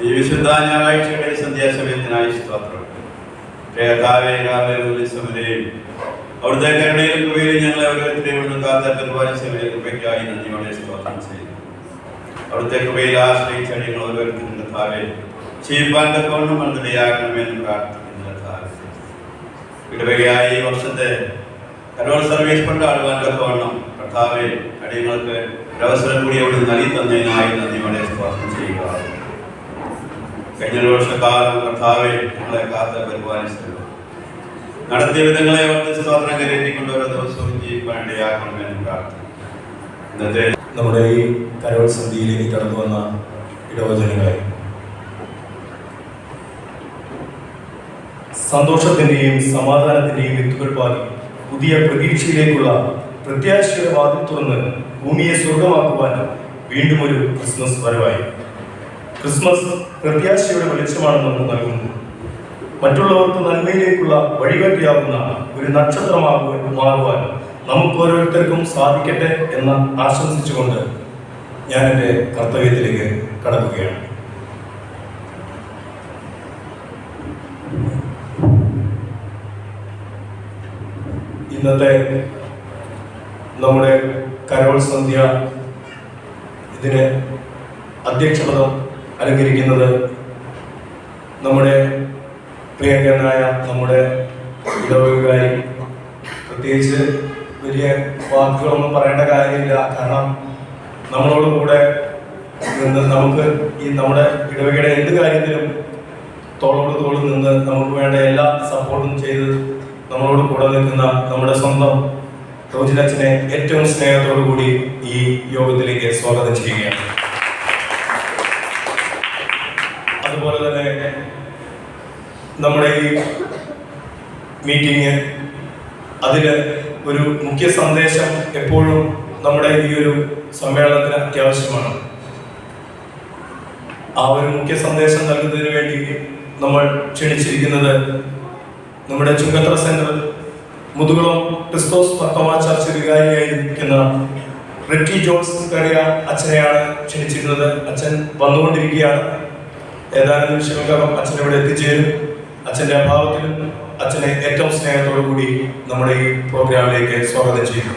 ഈ വിശുദ്ധ ഞായറാഴ്ചയുടെ സന്ധ്യാസമയത്തിനായി സ്തോത്രം. അവിടുത്തെ കരുണയിലും കൃപയിലും ഞങ്ങളെ ഓരോരുത്തരെയും ഇവിടുന്ന് കാത്ത പരിപാലിച്ചവരെ കൃപയ്ക്കായി നന്ദിയോടെ സ്തോത്രം ചെയ്യുന്നു. അവിടുത്തെ കൃപയിൽ ആശ്രയിച്ച ഞങ്ങൾ ഓരോരുത്തരും കർത്താവെ ചെയ്യുവാൻ തക്കവണ്ണം മന്ത്രിയാകണമെന്ന് പ്രാർത്ഥിക്കുന്നു. കർത്താവെ ഇടവകയായി ഈ വർഷത്തെ കരോൾ സർവീസ് കൊണ്ടാടുവാൻ തക്കവണ്ണം കർത്താവെ അടിയങ്ങൾക്ക് ഒരവസരം കൂടി അവിടെ നൽകി തന്നതിനായി നന്ദിയോടെ സ്തോത്രം ചെയ്യുക. കഴിഞ്ഞ വർഷക്കാലം കർത്താവെ ഞങ്ങളെ കാത്ത് പരിപാലിച്ചത് നടത്തിയ വിധങ്ങളെ ഓർത്ത് സ്തോത്രം കരുതിക്കൊണ്ട് ഓരോ ദിവസവും ജീവിക്കാൻ ഇടയാക്കണമെന്ന് പ്രാർത്ഥിക്കുന്നു. ഇന്നത്തെ നമ്മുടെ ഈ കരോൾ സന്ധിയിലേക്ക് കടന്നു വന്ന ഇടവജനങ്ങളെ സന്തോഷത്തിന്റെയും സമാധാനത്തിന്റെയും വിത്തുകൾ പാകി പുതിയ പ്രതീക്ഷയിലേക്കുള്ള പ്രത്യാശയുടെ വാതിൽ തുറന്ന് ഭൂമിയെ സ്വർഗമാക്കുവാൻ വീണ്ടും ഒരു ക്രിസ്മസ് വരവായി. ക്രിസ്മസ് പ്രത്യാശയുടെ വെളിച്ചമാണ് നമുക്ക് നൽകുന്നത്. മറ്റുള്ളവർക്ക് നന്മയിലേക്കുള്ള വഴികാട്ടിയാകുന്ന ഒരു നക്ഷത്രമാകുവാൻ നമുക്ക് ഓരോരുത്തർക്കും സാധിക്കട്ടെ എന്ന് ആശംസിച്ചുകൊണ്ട് ഞാൻ എൻ്റെ കർത്തവ്യത്തിലേക്ക് കടക്കുകയാണ്. ഇന്നത്തെ നമ്മുടെ കരോൾ സന്ധ്യ ഇതിന് അധ്യക്ഷപദം അലങ്കരിക്കുന്നത് നമ്മുടെ പ്രിയങ്കരനായ നമ്മുടെ ഇടവകകാരി. പ്രത്യേകിച്ച് വലിയ വാക്കുകളൊന്നും പറയേണ്ട കാര്യമില്ല. കാരണം നമ്മളോട് കൂടെ നിന്ന് നമുക്ക് ഈ നമ്മുടെ ഇടവകയുടെ എന്ത് കാര്യത്തിലും തോളോട് തോളിൽ നിന്ന് നമുക്ക് വേണ്ട എല്ലാ സപ്പോർട്ടും ചെയ്ത് നമ്മളോട് കൂടെ നിൽക്കുന്ന നമ്മുടെ സ്വന്തം റോജിനച്ഛനെ ഏറ്റവും സ്നേഹത്തോടു കൂടി ഈ യോഗത്തിലേക്ക് സ്വാഗതം ചെയ്യുകയാണ്. അതുപോലെ തന്നെ നമ്മുടെ ഈ മീറ്റിംഗ് അതിൽ ഒരു മുഖ്യ സന്ദേശം എപ്പോഴും നമ്മുടെ ഈ ഒരു സമ്മേളനത്തിന് അത്യാവശ്യമാണ്. ആ ഒരു മുഖ്യ സന്ദേശം നൽകുന്നതിന് വേണ്ടി നമ്മൾ ക്ഷണിച്ചിരിക്കുന്നത് നമ്മുടെ ചുങ്കത്തറ സെന്റർ മുതുകുളം ക്രിസ്തോസ് പത്തോമ ചർച്ച് വികാരിയായിരിക്കുന്ന റിറ്റി ജോൺസ് കറിയ അച്ഛനെയാണ് ക്ഷണിച്ചിരുന്നത്. അച്ഛൻ വന്നുകൊണ്ടിരിക്കുകയാണ്. ഏതാനും നിമിഷങ്ങൾക്കകം അച്ഛൻ ഇവിടെ എത്തിച്ചേരും. അച്ഛൻ്റെ അഭാവത്തിലും അച്ഛനെ ഏറ്റവും സ്നേഹത്തോടു കൂടി നമ്മുടെ ഈ പ്രോഗ്രാമിലേക്ക് സ്വാഗതം ചെയ്യുന്നു.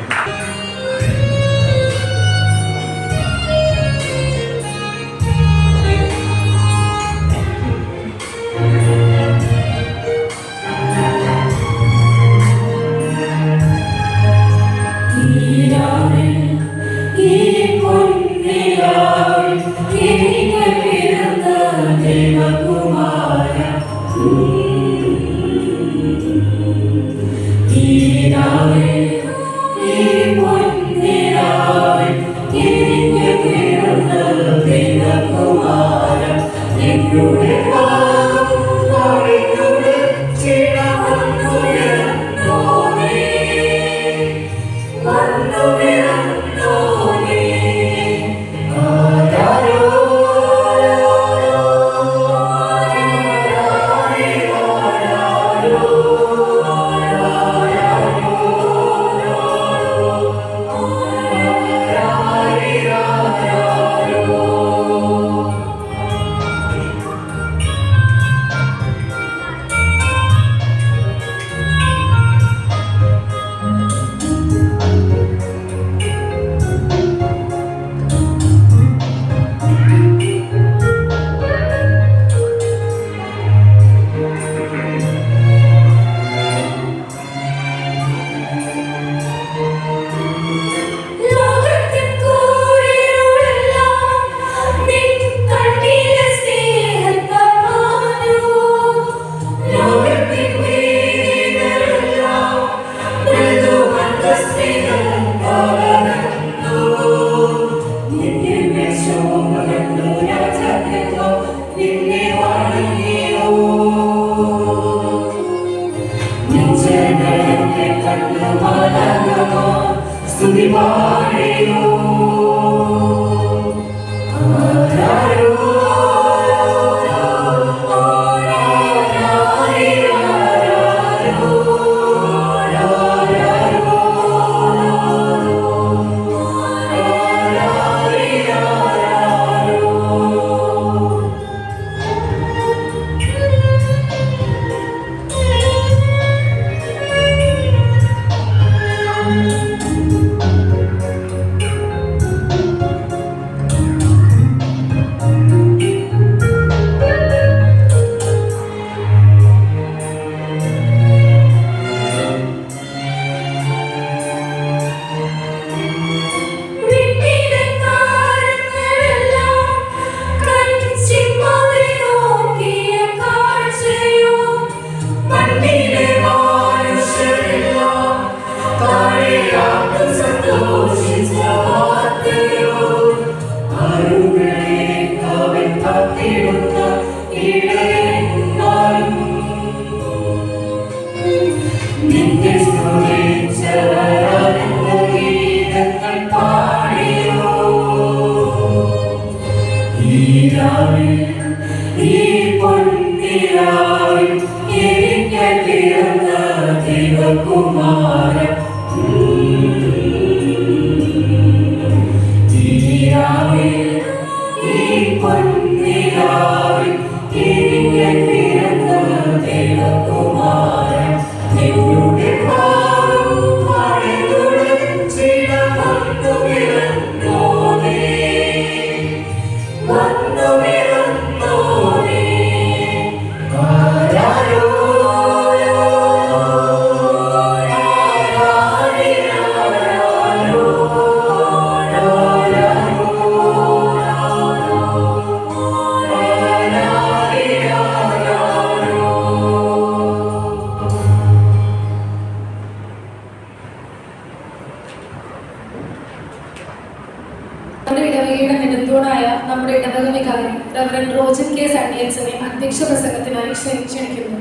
നമ്മുടെ ഇടവക വികാരി റവറൻഡ് റോജൻ കെ സാന്റിയൻസിനെ അധ്യക്ഷ പ്രസംഗത്തിനായി ക്ഷണിക്കുന്നു.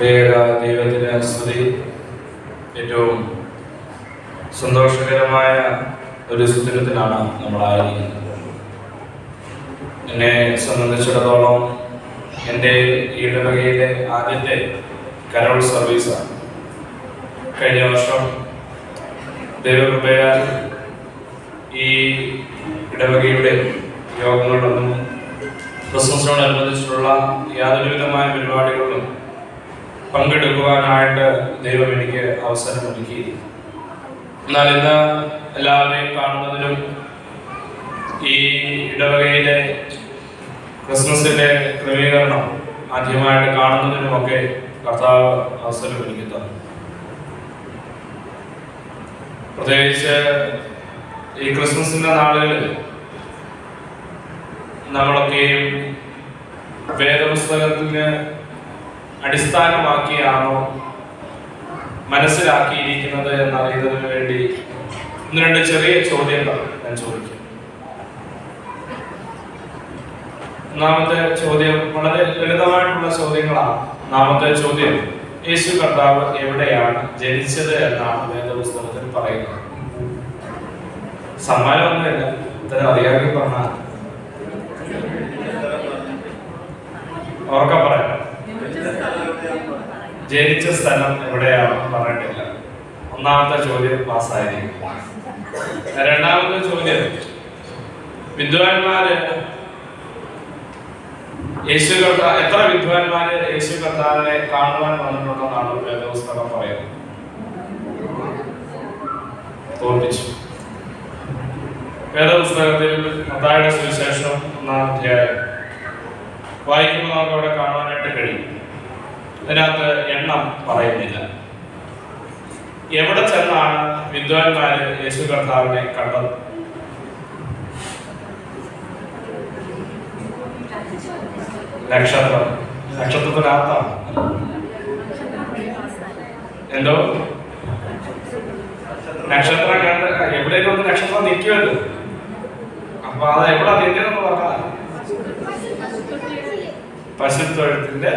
ദൈവത്തിന് സ്തുതി. ഏറ്റവും സന്തോഷകരമായ ഒരു സുദിനത്തിലാണ് നമ്മളായിരിക്കുന്നത്. എന്നെ സംബന്ധിച്ചിടത്തോളം എൻ്റെ ഇടവകയിലെ ആദ്യത്തെ കരോൾ സർവീസാണ്. കഴിഞ്ഞ വർഷം ദൈവകൃപയാൽ ഈ ഇടവകയുടെ യോഗങ്ങളിലൊന്നും ക്രിസ്മസിനോടനുബന്ധിച്ചിട്ടുള്ള യാതൊരുവിധമായ പരിപാടികളിലും പങ്കെടുക്കുവാനായിട്ട് ദൈവം എനിക്ക് അവസരമൊരുക്കി. എന്നാൽ ഇന്ന് എല്ലാവരെയും കാണുന്നതിനും ഈ ഇടവകയിലെ ക്രിസ്മസിന്റെ ക്രമീകരണം ആദ്യമായിട്ട് കാണുന്നതിനുമൊക്കെ കർത്താവ് അവസരമൊരുക്കി തന്നു. പ്രത്യേകിച്ച് ഈ ക്രിസ്മസിന്റെ നാളുകളിൽ നമ്മളൊക്കെയും വേദപുസ്തകത്തിന് അടിസ്ഥാനമാക്കിയാണോ മനസ്സിലാക്കിയിരിക്കുന്നത് എന്നറിയുന്നതിന് വേണ്ടി ഒന്ന് രണ്ട് ചെറിയ ചോദ്യങ്ങൾ ഞാൻ ചോദിക്കും. ഒന്നാമത്തെ ചോദ്യം വളരെ ലളിതമായിട്ടുള്ള ചോദ്യങ്ങളാണ്. ഒന്നാമത്തെ ചോദ്യം, യേശു കർത്താവ് എവിടെയാണ് ജനിച്ചത് എന്നാണ് വേദപുസ്തകത്തിൽ പറയുന്നത്. സമ്മാനമൊന്നുമില്ല, ഇത്തരം അറിയാമെങ്കിൽ പറഞ്ഞാൽ ഓർക്ക പറയാം. ജനിച്ച സ്ഥലം എവിടെയാണെന്ന് പറഞ്ഞിട്ടില്ല. ഒന്നാമത്തെ ചോദ്യം പാസ്സായിരിക്കും. രണ്ടാമത്തെ ചോദ്യം, വിദ്വാൻമാര് യേശു കർത്താവ് എത്ര വിദ്വാൻമാര് യേശു കർത്താവിനെ കാണുവാൻ വന്നിട്ടുണ്ടെന്നാണ് വേദപുസ്തകം പറയുന്നത്. തോൽപ്പിച്ചു. വേദപുസ്തകത്തിൽ മത്തായിയുടെ സുവിശേഷം 1-ാം അധ്യായം വായിക്കുമ്പോൾ നമുക്ക് അവിടെ കാണുവാനായിട്ട് കഴിയും. അതിനകത്ത് എണ്ണം പറയുന്നില്ല. എവിടെ ചെന്നാണ് വിദ്വാൻമാര് യേശു കർത്താവിനെ കണ്ടത്? നക്ഷത്രം. നക്ഷത്രത്തിനകത്താണ്. എന്തോ നക്ഷത്രം കണ്ട് എവിടേക്കൊന്ന് നക്ഷത്രം നിൽക്കുമല്ലോ. അപ്പൊ അത് എവിടെ നിൽക്കുന്നെന്ന് പറഞ്ഞാൽ പശുത്തൊഴുത്തിന്റെ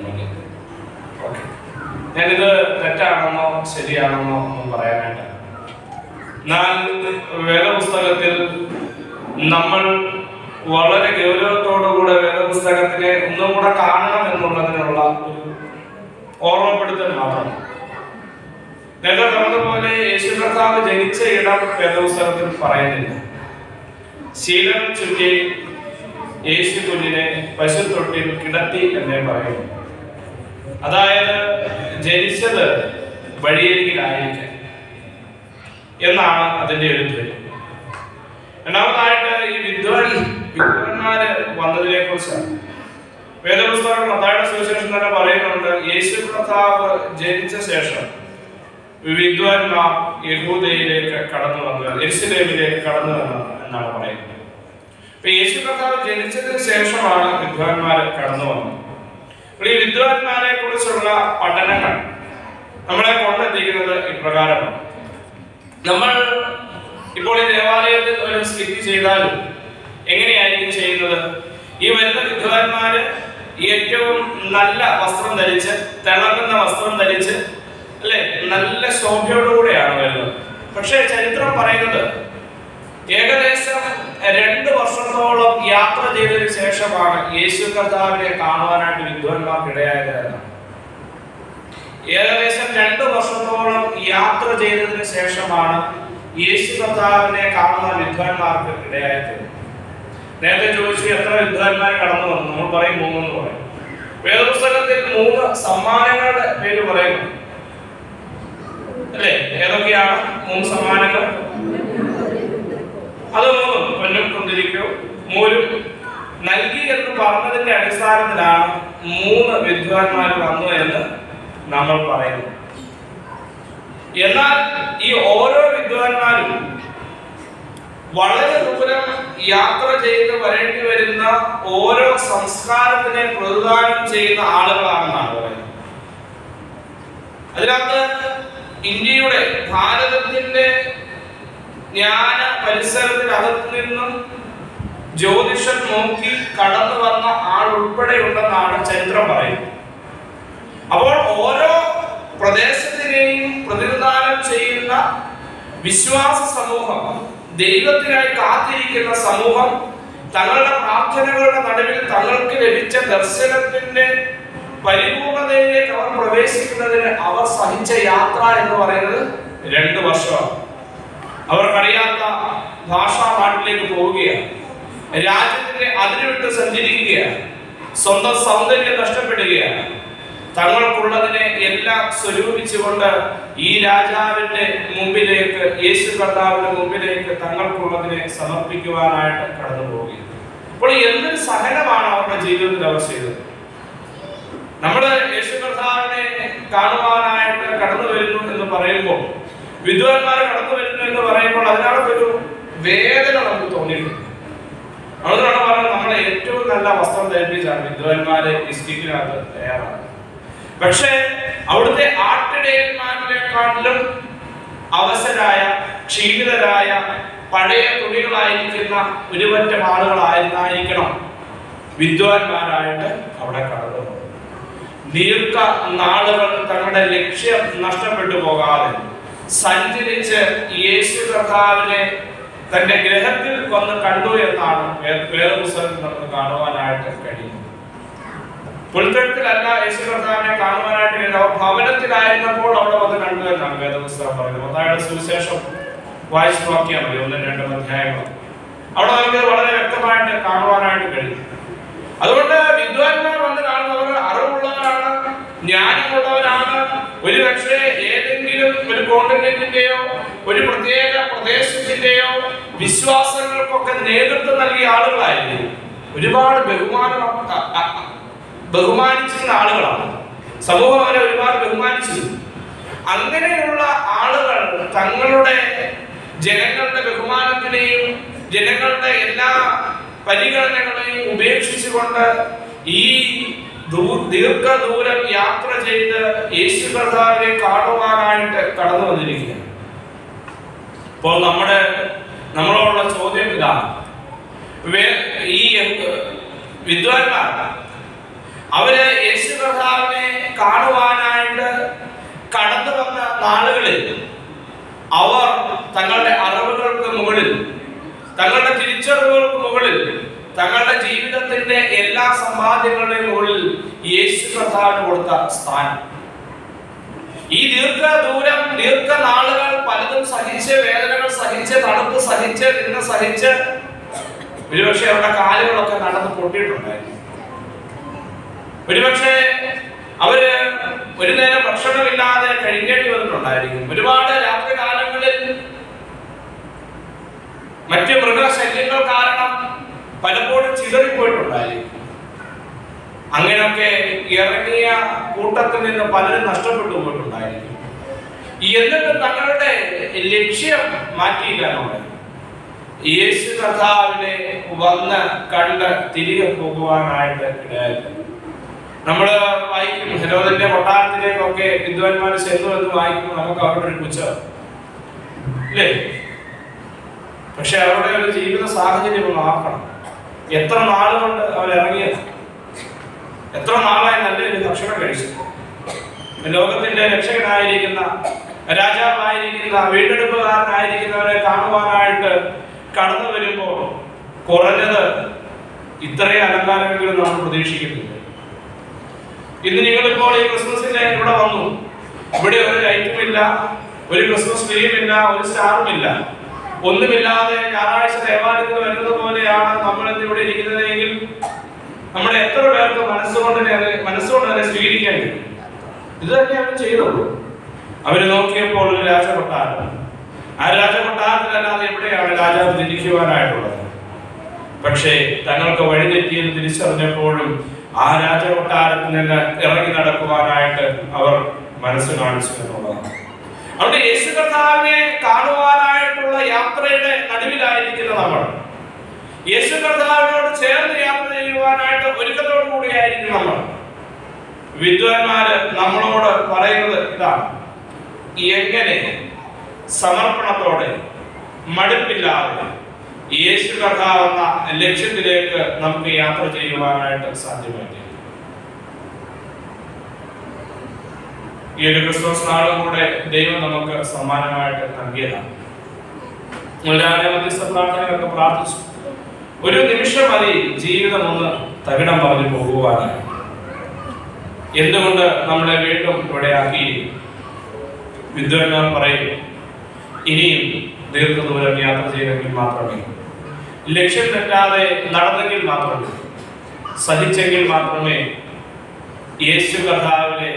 മുന്നിൽ. ഓക്കെ, ഞാനിത് തെറ്റാണെന്നോ ശരിയാണെന്നോ ഒന്നും പറയാനായിട്ട്, എന്നാൽ വേദപുസ്തകത്തിൽ നമ്മൾ വളരെ ഗൗരവത്തോടുകൂടെ വേദപുസ്തകത്തിനെ ഒന്നും കൂടെ കാണണം എന്നുള്ളതിനുള്ള ഒരു ഓർമ്മപ്പെടുത്തൽ മാത്രം. നേരത്തെ പറഞ്ഞതുപോലെ യേശു കർത്താവ് ജനിച്ച ഇടം വേദപുസ്തകത്തിൽ പറയുന്നില്ല. ശീലം ചുറ്റി യേശു കുഞ്ഞിനെ പശുത്തൊട്ടിൽ കിടത്തി എന്നേ പറയുന്നു. അതായത് ജനിച്ചത് വഴിയരികിലായിരിക്കും എന്നാണ് അതിന്റെ എഴുത്ത്. രണ്ടാമതായിട്ട് ഈ വിദ്വാൻമാര് വന്നതിനെ കുറിച്ചാണ് വേദപുസ്തകം മത്തായിയുടെ സുവിശേഷം തന്നെ പറയുന്നുണ്ട്. യേശു കർത്താവ് ജനിച്ച ശേഷം വിദ്വാൻമാർ യഹൂദയിലേക്ക് കടന്നു വന്നു, യെരുശലേമിലേക്ക് കടന്നു വന്നു എന്നാണ് പറയുന്നത്. അപ്പൊ യേശു കർത്താവ് ജനിച്ചതിന് ശേഷമാണ് വിദ്വാൻമാർ കടന്നു വന്നത്. ഈ വിദ്വാൻമാരെ കുറിച്ചുള്ള പഠനങ്ങൾ നമ്മളെ കൊണ്ടെത്തിക്കുന്നത് ഇപ്രകാരമാണ്. നമ്മൾ ഇപ്പോൾ ഈ ദേവാലയത്തിൽ ഒരു സ്കിറ്റ് ചെയ്താലും എങ്ങനെയായിരിക്കും ചെയ്യുന്നത്? ഈ വരുന്ന വിദ്വാൻമാര് ഏറ്റവും നല്ല വസ്ത്രം ധരിച്ച്, തിളങ്ങുന്ന വസ്ത്രം ധരിച്ച്, അല്ലെ, നല്ല ശോഭയോടുകൂടെയാണ് വരുന്നത്. പക്ഷേ ചരിത്രം പറയുന്നത് ഏകദേശം 2 വർഷത്തോളം യാത്ര ചെയ്തതിനു ശേഷമാണ് യേശു കർത്താവിനെ കാണുവാനായിട്ട് വിദ്വാൻമാർക്കിടയായത്. ഏകദേശം 2 വർഷത്തോളം യാത്ര ചെയ്തതിനു ശേഷമാണ് യേശു കർത്താവിനെ കാണുന്ന വിദ്വാൻമാർക്ക് ഇടയായത്. നേരത്തെ ചോദിച്ചു എത്ര വിദ്വാൻമാർ കടന്നു വന്നു, നമ്മൾ പറയും 3 എന്ന് പറയും. വേദപുസ്തകത്തിൽ 3 സമ്മാനങ്ങളുടെ പേര് പറയുന്നു, അല്ലെ? ഏതൊക്കെയാണ് 3 സമ്മാനങ്ങൾ? അത് 3 പൊന്നും കുന്തിരിക്കവും മൂലും നൽകി എന്ന് പറഞ്ഞതിന്റെ അടിസ്ഥാനത്തിലാണ് 3 വിദ്വാൻമാർ വന്നു എന്ന് നമ്മൾ പറയുന്നു. എന്നാൽ ഈ ഓരോ വിദ്വാൻമാരും വളരെ ദൂരം യാത്ര ചെയ്ത് വരേണ്ടി വരുന്ന ഓരോ സംസ്കാരത്തിനെ പ്രതിദാനം ചെയ്യുന്ന ആളുകളാണെന്നാണ് പറയുന്നത്. അതിനകത്ത് ഇന്ത്യയുടെ, ഭാരതത്തിന്റെ ജ്ഞാന പരിസരത്തിനകത്ത് നിന്നും ജ്യോതിഷം നോക്കി കടന്നു വന്ന ആൾ ഉൾപ്പെടെ ഉണ്ടെന്നാണ് ചരിത്രം പറയുന്നത്. അപ്പോൾ ഓരോ പ്രദേശത്തിനെയും പ്രതിനിധാനം ചെയ്യുന്ന വിശ്വാസ സമൂഹം, ദൈവത്തിനായി കാത്തിരിക്കുന്ന സമൂഹം, തങ്ങളുടെ പ്രാർത്ഥനകളുടെ നടുവിൽ തങ്ങൾക്ക് ലഭിച്ച ദർശനത്തിന്റെ പരിപൂർണതയിലേക്ക് അവർ പ്രവേശിക്കുന്നതിന് അവർ സഹിച്ച യാത്ര എന്ന് പറയുന്നത് 2 വർഷമാണ്. അവർക്കറിയാത്ത ഭാഷാ നാട്ടിലേക്ക് പോവുകയാണ്, രാജ്യത്തിന്റെ അതിരുവിട്ട് സഞ്ചരിക്കുകയാണ്, സ്വന്തം സൗന്ദര്യം നഷ്ടപ്പെടുകയാണ്. തങ്ങൾക്കുള്ളതിനെ എല്ലാം സ്വരൂപിച്ചുകൊണ്ട് ഈ രാജാവിന്റെ മുമ്പിലേക്ക്, യേശു കർത്താവിന്റെ മുമ്പിലേക്ക് തങ്ങൾക്കുള്ളതിനെ സമർപ്പിക്കുവാനായിട്ട് കടന്നു പോവുകയാണ്. അപ്പോൾ എന്തൊരു സഹനമാണ് അവരുടെ ജീവിതത്തിൽ അവർ ചെയ്തത്. നമ്മള് യേശു കർത്താവിനെ കാണുവാനായിട്ട് കടന്നു വരുന്നു എന്ന് പറയുമ്പോൾ, വിദ്വാൻമാരെ കടന്നു വരുന്നു എന്ന് പറയുമ്പോൾ അതിനകത്തൊരു വേദന നമുക്ക് തോന്നിയിട്ടുണ്ട്. അതുകൊണ്ടാണ് പറഞ്ഞത് നമ്മളെ ഏറ്റവും നല്ല വസ്ത്രം ധരിപ്പിച്ചാണ് വിദ്വാൻമാരെ ഈ സ്റ്റിക്കിനകത്ത് തയ്യാറാണ്. പക്ഷേ അവിടുത്തെ ആട്ടിടയന്മാരെക്കാട്ടിലും അവസരായ, ക്ഷീണിതരായ, പഴയ തുണികളായിരിക്കുന്ന ഒരുപറ്റം ആളുകളായിരുന്നായിരിക്കണം വിദ്വാൻമാരായിട്ട് അവിടെ കടന്നു. ദീർഘ നാളുകൾ തങ്ങളുടെ ലക്ഷ്യം നഷ്ടപ്പെട്ടു പോകാതെ സഞ്ചരിച്ച് യേശു കർത്താവിനെ തന്റെ ഗ്രഹത്തിൽ വന്ന് കണ്ടു എന്നാണ് വേദപുസ്തകത്തിൽ നമുക്ക് കാണുവാനായിട്ട് കഴിയുന്നത്. പുൽത്തൊഴുത്തിലല്ല യേശു കർത്താവിനെ കാണുവാനായിട്ട് കഴിയുന്നത്, അവർ ഭവനത്തിലായിരുന്നപ്പോൾ അവിടെ വന്ന് കണ്ടു എന്നാണ് വേദപുസ്തകം പറയുന്നത്. മത്തായിയുടെ സുവിശേഷം വായിച്ചു നോക്കിയാൽ മതി, 1-2 അധ്യായങ്ങൾ. അവിടെ നമുക്ക് വളരെ വ്യക്തമായിട്ട് കാണുവാനായിട്ട് കഴിയും. അതുകൊണ്ട് വിദ്വാൻമാർ വന്ന് കാണുന്നവർ അറിവുള്ളവരാണ്, ജ്ഞാനമുള്ളവരാണ്. ഒരു പക്ഷേ ഏതെങ്കിലും ഒരു കോണ്ടിനെന്റിന്റെയോ ഒരു പ്രത്യേക പ്രദേശത്തിന്റെയോ വിശ്വാസങ്ങൾക്കൊക്കെ നേതൃത്വം നൽകിയ ആളുകളായിരുന്നു. ഒരുപാട് ബഹുമാനിച്ചിരുന്ന ആളുകളാണ്. സമൂഹം അവരെ ഒരുപാട് ബഹുമാനിച്ചിരുന്നു. അങ്ങനെയുള്ള ആളുകൾ തങ്ങളുടെ ജനങ്ങളുടെ ബഹുമാനത്തിനെയും ജനങ്ങളുടെ എല്ലാ പരിഗണനകളെയും ഉപേക്ഷിച്ചുകൊണ്ട് ഈ ദീർഘദൂരം യാത്ര ചെയ്ത് യേശു കർത്താവിനെ കാണുവാനായിട്ട് കടന്നു വന്നിരിക്കുകയാണ്. അപ്പോൾ നമ്മളോടുള്ള ചോദ്യം ഇതാണ്, ഈ വിദ്വാൻമാർ അവര് യേശു കർത്താവിനെ കാണുവാനായിട്ട് കടന്നു വന്ന നാളുകളിൽ അവർ തങ്ങളുടെ അറിവുകൾക്ക് മുകളിൽ, തങ്ങളുടെ തിരിച്ചറിവുകൾക്ക് മുകളിൽ, തങ്ങളുടെ ജീവിതത്തിന്റെ എല്ലാ സമ്പാദ്യങ്ങളുടെയും മുകളിൽ യേശു കർത്താവിന് കൊടുത്ത സ്ഥാനം. ഈ ദീർഘനാളുകൾ പലതും സഹിച്ച്, വേദനകൾ സഹിച്ച്, തണുപ്പ് സഹിച്ച്, നിന്ന് സഹിച്ച്, ഒരുപക്ഷെ അവരുടെ കാലുകളൊക്കെ നടന്ന് പൊട്ടിയിട്ടുണ്ടായിരുന്നു. ഒരുപക്ഷെ അവര് ഒരു നേരം ഭക്ഷണമില്ലാതെ കഴിക്കേണ്ടി വന്നിട്ടുണ്ടായിരിക്കും. ഒരുപാട് രാത്രി കാലങ്ങളിൽ മറ്റ് മൃഗശല്യങ്ങൾ കാരണം പലപ്പോഴും ചിതറിപ്പോയിട്ടുണ്ടായിരിക്കും. അങ്ങനെയൊക്കെ ഇറങ്ങിയ കൂട്ടത്തിൽ നിന്ന് പലരും നഷ്ടപ്പെട്ടു പോയിട്ടുണ്ടായിരിക്കും. എന്നിട്ട് തങ്ങളുടെ ലക്ഷ്യം മാറ്റിയില്ലാന്നുണ്ട്. യേശു കർത്താവിനെ വന്ന് കണ്ട് തിരികെ പോകുവാനായിട്ട് ഇടയായില്ല. നമ്മള് വായിക്കും, ഹെരോദിന്റെ കൊട്ടാരത്തിലേക്കൊക്കെ വിദ്വാൻമാർ ചെന്നു എന്ന് വായിക്കും. നമുക്ക് അവരുടെ ഒരു പുച്ഛം അല്ലേ? പക്ഷെ അവരുടെ ഒരു ജീവിത സാഹചര്യം മാറണം. എത്ര നാളുകൊണ്ട് അവരിറങ്ങിയത്, എത്ര നാളായി നല്ലൊരു ഭക്ഷണം കഴിച്ചു. ലോകത്തിന്റെ രക്ഷകനായിരിക്കുന്ന, രാജാവായിരിക്കുന്ന, വീണ്ടെടുപ്പുകാരനായിരിക്കുന്നവരെ കാണുവാനായിട്ട് കടന്നു വരുമ്പോൾ കുറഞ്ഞത് ഇത്രയും അലങ്കാരമെങ്കിലും നമ്മൾ പ്രതീക്ഷിക്കുന്നില്ല. ഇന്ന് നിങ്ങളിപ്പോൾ ഈ ക്രിസ്മസിന് ഇവിടെ വന്നു. ഇവിടെ ഒരു ലൈറ്റും ഇല്ല, ഒരു ക്രിസ്മസ് ട്രീയും ഇല്ല, ഒരു സ്റ്റാറും ഇല്ല. ഒന്നുമില്ലാതെ ഞായറാഴ്ച ദേവാലയത്തിൽ വരുന്നത് പോലെയാണ് നമ്മൾ ഇന്ന് ഇവിടെ ഇരിക്കുന്നതെങ്കിൽ നമ്മുടെ എത്ര പേർക്ക് മനസ്സുകൊണ്ട് തന്നെ സ്വീകരിക്കാൻ കഴിയും? ഇത് തന്നെ അവർ ചെയ്തുള്ളൂ. അവര് നോക്കിയപ്പോൾ ഒരു രാജകൊട്ടാരം. ആ രാജകൊട്ടാരത്തിലല്ലാതെ എവിടെയാണ് രാജാവ് ജനിക്കുവാനായിട്ടുള്ളത്? പക്ഷേ തങ്ങൾക്ക് വഴിതെറ്റിയെന്ന് തിരിച്ചറിഞ്ഞപ്പോഴും ആ രാജകൊട്ടാരത്തിൽ നിന്ന് ഇറങ്ങി നടക്കുവാനായിട്ട് അവർ മനസ്സ് കാണിച്ചു എന്നുള്ളതാണ്. അവിടെ യേശു കർത്താവിനെ കാണുവാനായിട്ടുള്ള യാത്രയുടെ നടുവിലായിരിക്കുന്ന നമ്മൾ, യേശു കർത്താവിനോട് ചേർന്ന് യാത്ര ചെയ്യുവാനായിട്ട് ഒരുക്കത്തോടു കൂടിയായിരിക്കും നമ്മൾ. വിദ്വാൻമാര് നമ്മളോട് പറയുന്നത് ഇതാണ്: എങ്ങനെ സമർപ്പണത്തോടെ, മടുപ്പില്ലാതെ യേശു കർത്താവ് എന്ന ലക്ഷ്യത്തിലേക്ക് നമുക്ക് യാത്ര ചെയ്യുവാനായിട്ട് സാധ്യമാക്കി. ഈ ഒരു ക്രിസ്മസ് നാളും കൂടെ ദൈവം നമുക്ക് സമ്മാനമായിട്ട് നൽകിയതാണ്. മധ്യസ്ഥ പ്രാർത്ഥനകളൊക്കെ പ്രാർത്ഥിച്ചു. ഒരു നിമിഷം മതി ജീവിതം ഒന്ന് തകിടം പറഞ്ഞു പോകുവാനായി. എന്തുകൊണ്ട് നമ്മളെ വീണ്ടും ഇവിടെ ആക്കി? വിദ്വാൻമാർ പറയും, ഇനിയും ദീർഘദൂരം യാത്ര ചെയ്തെങ്കിൽ മാത്രമേ, ലക്ഷ്യം തെറ്റാതെ നടന്നെങ്കിൽ മാത്രമേ, സഹിച്ചെങ്കിൽ മാത്രമേ യേശു കർത്താവിനെ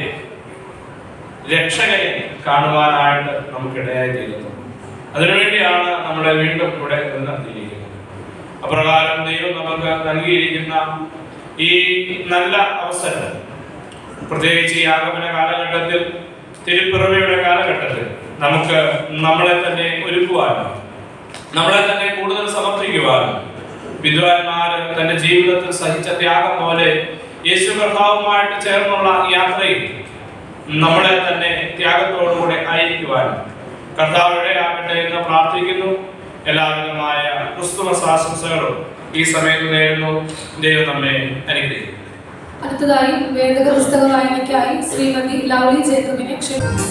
രക്ഷകനെ കാണുവാനായിട്ട് നമുക്കിടയായി തീരുന്നു. അതിനുവേണ്ടിയാണ് നമ്മളെ വീണ്ടും ഇവിടെ നിർത്തിയിരിക്കുന്നത്. അപ്രകാരം ദൈവം നമുക്ക് നൽകിയിരിക്കുന്ന ഈ നല്ല അവസരം, പ്രത്യേകിച്ച് ഈ ആഗമന കാലഘട്ടത്തിൽ, തിരുപ്പിറവിയുടെ കാലഘട്ടത്തിൽ നമുക്ക് നമ്മളെ തന്നെ ഒരുക്കുവാനും, നമ്മളെ തന്നെ കൂടുതൽ സമർപ്പിക്കുവാനും, വിദ്വാൻമാര് തന്റെ ജീവിതത്തിൽ സഹിച്ച ത്യാഗം പോലെ യേശു കർത്താവുമായിട്ട് ചേർന്നുള്ള യാത്രയിൽ നമ്മളെ തന്നെ ത്യാഗത്തോടുകൂടെ ആയിരിക്കുവാനും കർത്താവിടെ ആകട്ടെ എന്ന് പ്രാർത്ഥിക്കുന്നു. എല്ലാവിധമായ ക്രിസ്തുമസ് ആശംസകളും ഈ സമയത്ത് നേരുന്നു. ദൈവം നമ്മെ അനുഗ്രഹിക്കും. അടുത്തതായി വേദക പുസ്തക വായനയ്ക്കായി ശ്രീമതി ലൗലി ജേക്കബിനെ ക്ഷണിക്കുന്നു.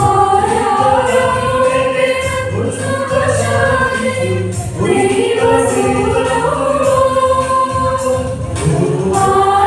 Oh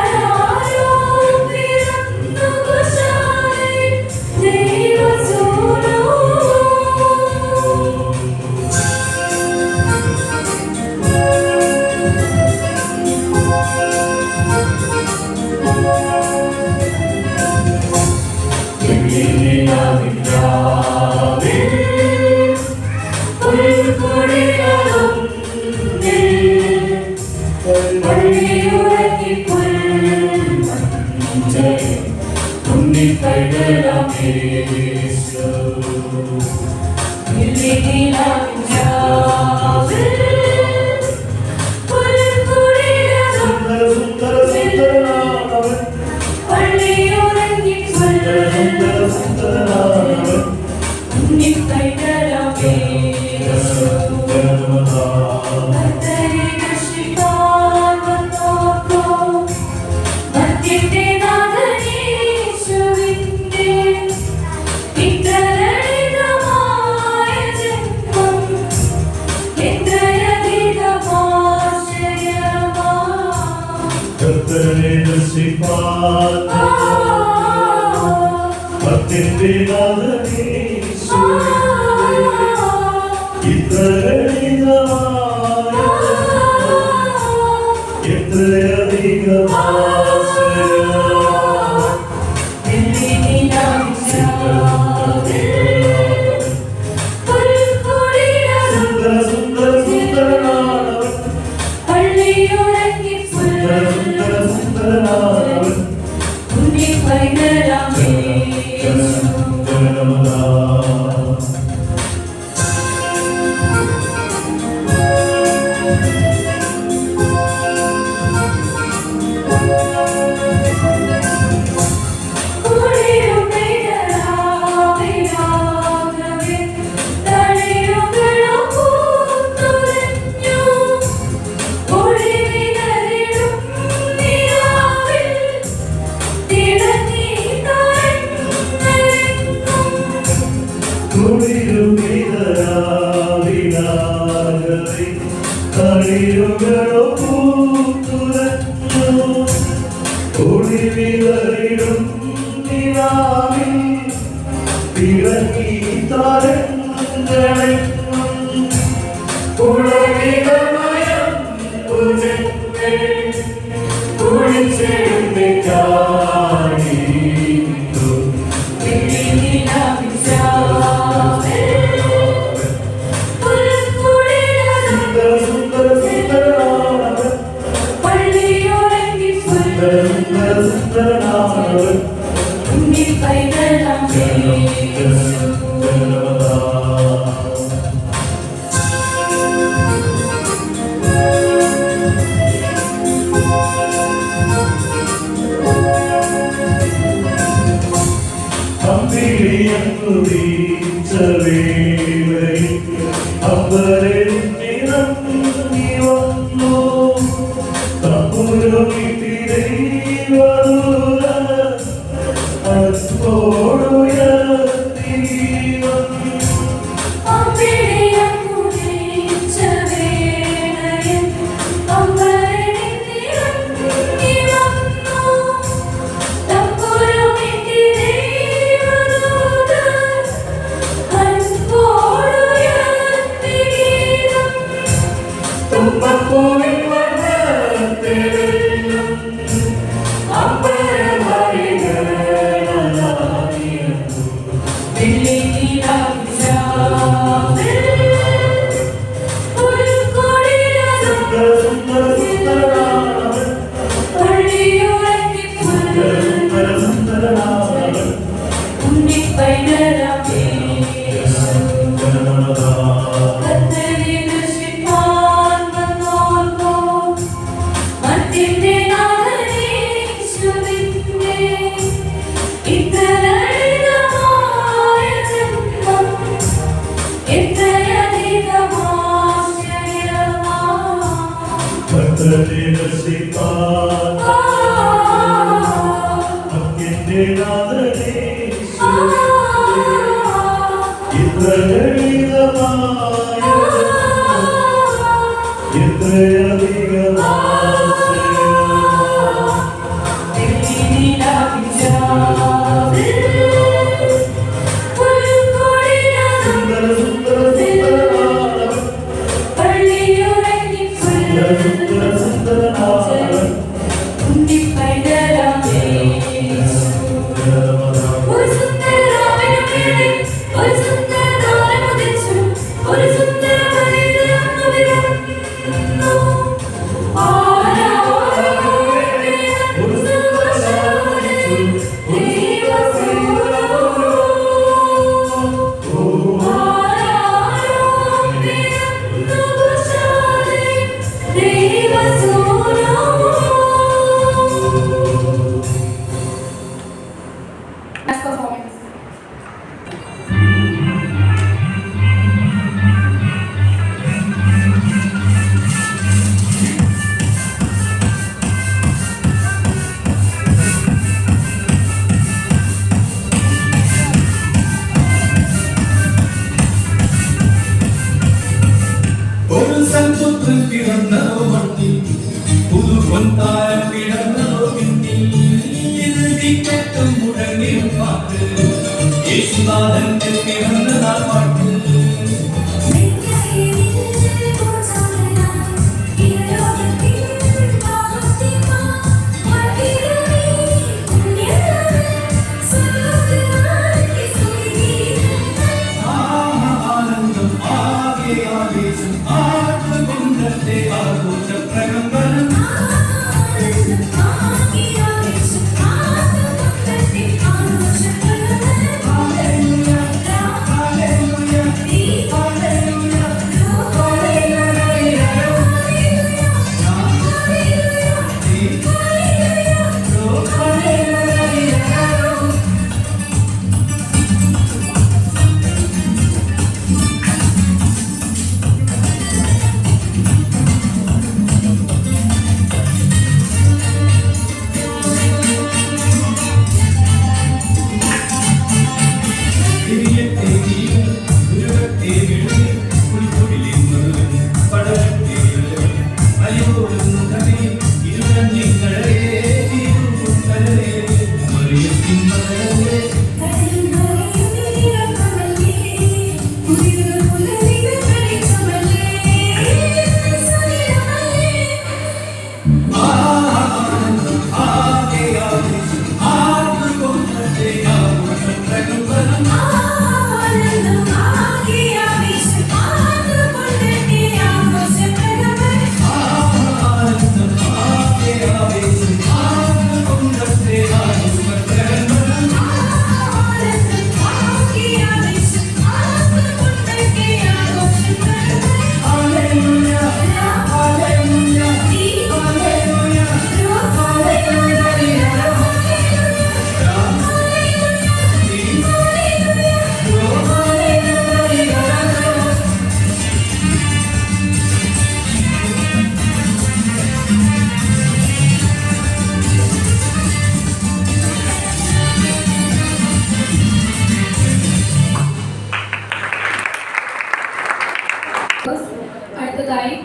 അടുത്തതായി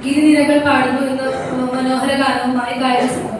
ഗിരിനിരകൾ പാടുന്നു എന്ന മനോഹര ഗാനവുമായി ഗായക